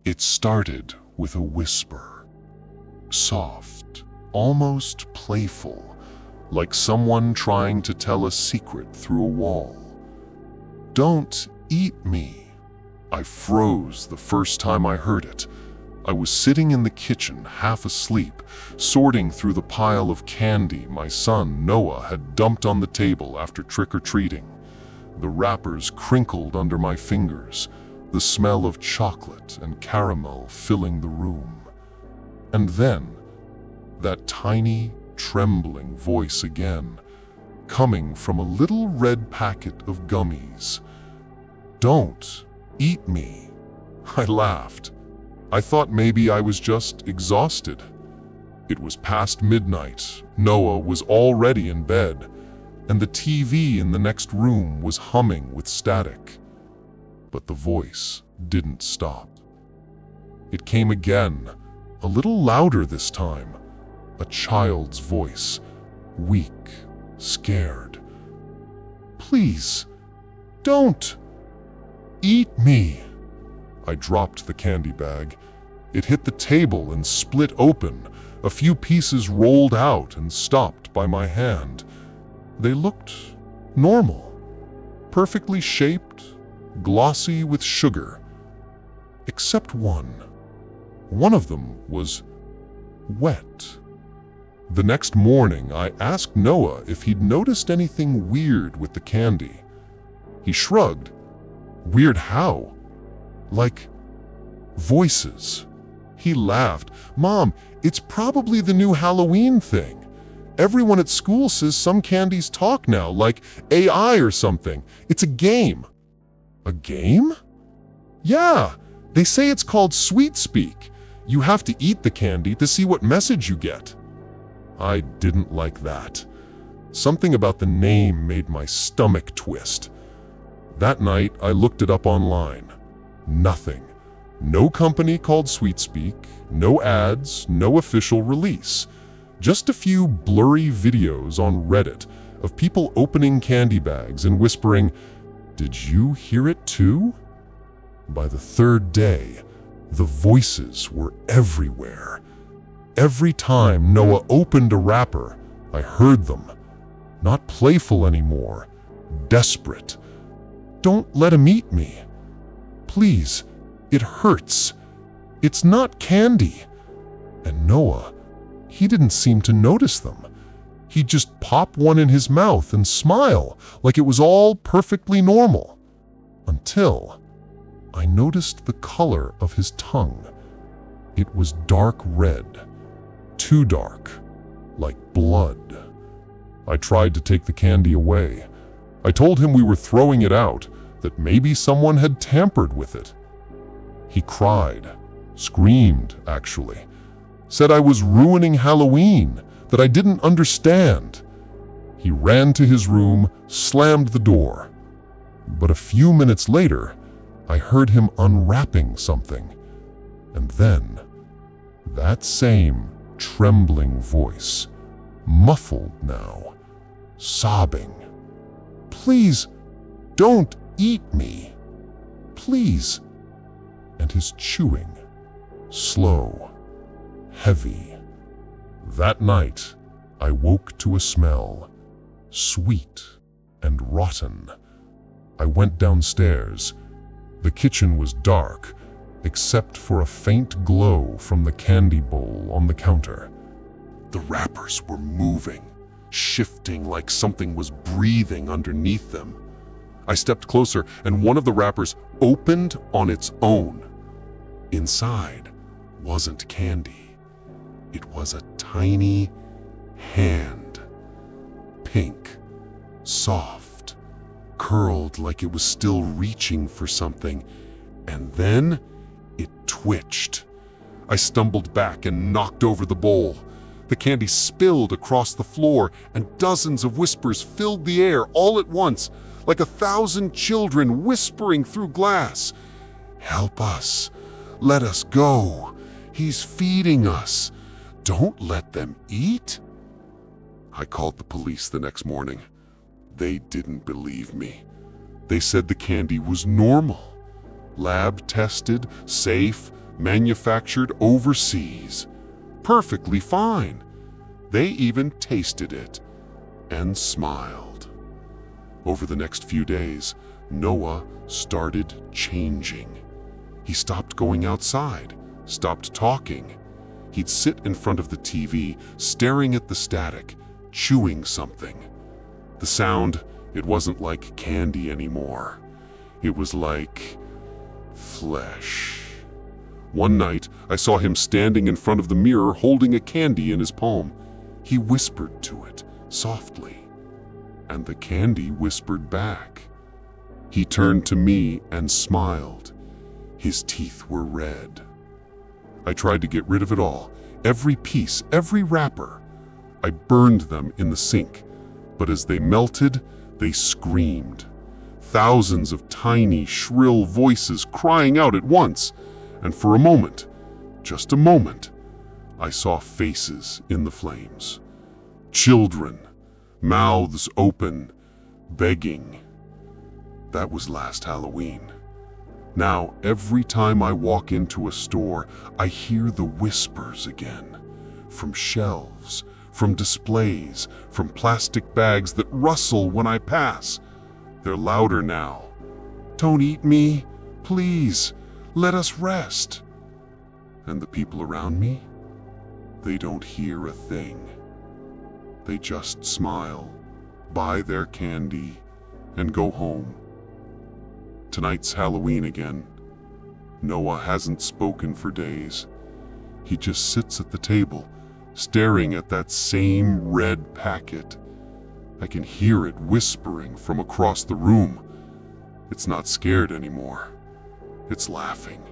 It started with a whisper, soft, almost playful, like someone trying to tell a secret through a wall. "Don't eat me." I froze the first time I heard it. I was sitting in the kitchen, half asleep, sorting through the pile of candy my son Noah had dumped on the table after trick-or-treating. The wrappers crinkled under my fingers, the smell of chocolate and caramel filling the room. And then, that tiny, trembling voice again, coming from a little red packet of gummies. "Don't eat me." I laughed. I thought maybe I was just exhausted. It was past midnight, Noah was already in bed, and the TV in the next room was humming with static. But the voice didn't stop. It came again, a little louder this time, a child's voice, weak, scared. "Please, don't eat me." I dropped the candy bag. It hit the table and split open. A few pieces rolled out and stopped by my hand. They looked normal, perfectly shaped, glossy with sugar. Except one. One of them was wet. The next morning, I asked Noah if he'd noticed anything weird with the candy. He shrugged. "Weird how?" "Like voices." He laughed. "Mom, it's probably the new Halloween thing. Everyone at school says some candies talk now, like AI or something. It's a game." "A game?" "Yeah, they say it's called Sweet Speak. You have to eat the candy to see what message you get." I didn't like that. Something about the name made my stomach twist. That night, I looked it up online. Nothing. No company called Sweet Speak, no ads, no official release. Just a few blurry videos on Reddit of people opening candy bags and whispering, "Did you hear it too?" By the third day, the voices were everywhere. Every time Noah opened a wrapper, I heard them. Not playful anymore, desperate. "Don't let him eat me. Please, it hurts. It's not candy." And Noah, he didn't seem to notice them. He'd just pop one in his mouth and smile like it was all perfectly normal. Until I noticed the color of his tongue. It was dark red. Too dark, like blood. I tried to take the candy away. I told him we were throwing it out, that maybe someone had tampered with it. He cried, screamed actually, said I was ruining Halloween, that I didn't understand. He ran to his room, slammed the door. But a few minutes later, I heard him unwrapping something. And then, that same trembling voice, muffled now, sobbing, "Please, don't eat me. Please." And his chewing, slow, heavy. That night, I woke to a smell, sweet and rotten. I went downstairs. The kitchen was dark, except for a faint glow from the candy bowl on the counter. The wrappers were moving, shifting like something was breathing underneath them. I stepped closer, and one of the wrappers opened on its own. Inside wasn't candy. It was a tiny hand. Pink, soft, curled like it was still reaching for something, and then it twitched. I stumbled back and knocked over the bowl. The candy spilled across the floor, and dozens of whispers filled the air all at once, like 1,000 children whispering through glass. "Help us. Let us go. He's feeding us. Don't let them eat." I called the police the next morning. They didn't believe me. They said the candy was normal. Lab tested, safe, manufactured overseas. Perfectly fine. They even tasted it and smiled. Over the next few days, Noah started changing. He stopped going outside, stopped talking. He'd sit in front of the TV, staring at the static, chewing something. The sound, it wasn't like candy anymore. It was like flesh. One night, I saw him standing in front of the mirror holding a candy in his palm. He whispered to it, softly, and the candy whispered back. He turned to me and smiled. His teeth were red. I tried to get rid of it all, every piece, every wrapper. I burned them in the sink, but as they melted, they screamed. Thousands of tiny, shrill voices crying out at once, and for a moment, just a moment, I saw faces in the flames. Children, mouths open, begging. That was last Halloween. Now, every time I walk into a store, I hear the whispers again. From shelves, from displays, from plastic bags that rustle when I pass. They're louder now. Don't eat me, please. Let us rest. And the people around me? They don't hear a thing. They just smile, buy their candy, and go home. Tonight's Halloween again. Noah hasn't spoken for days. He just sits at the table, staring at that same red packet. I can hear it whispering from across the room. It's not scared anymore. It's laughing.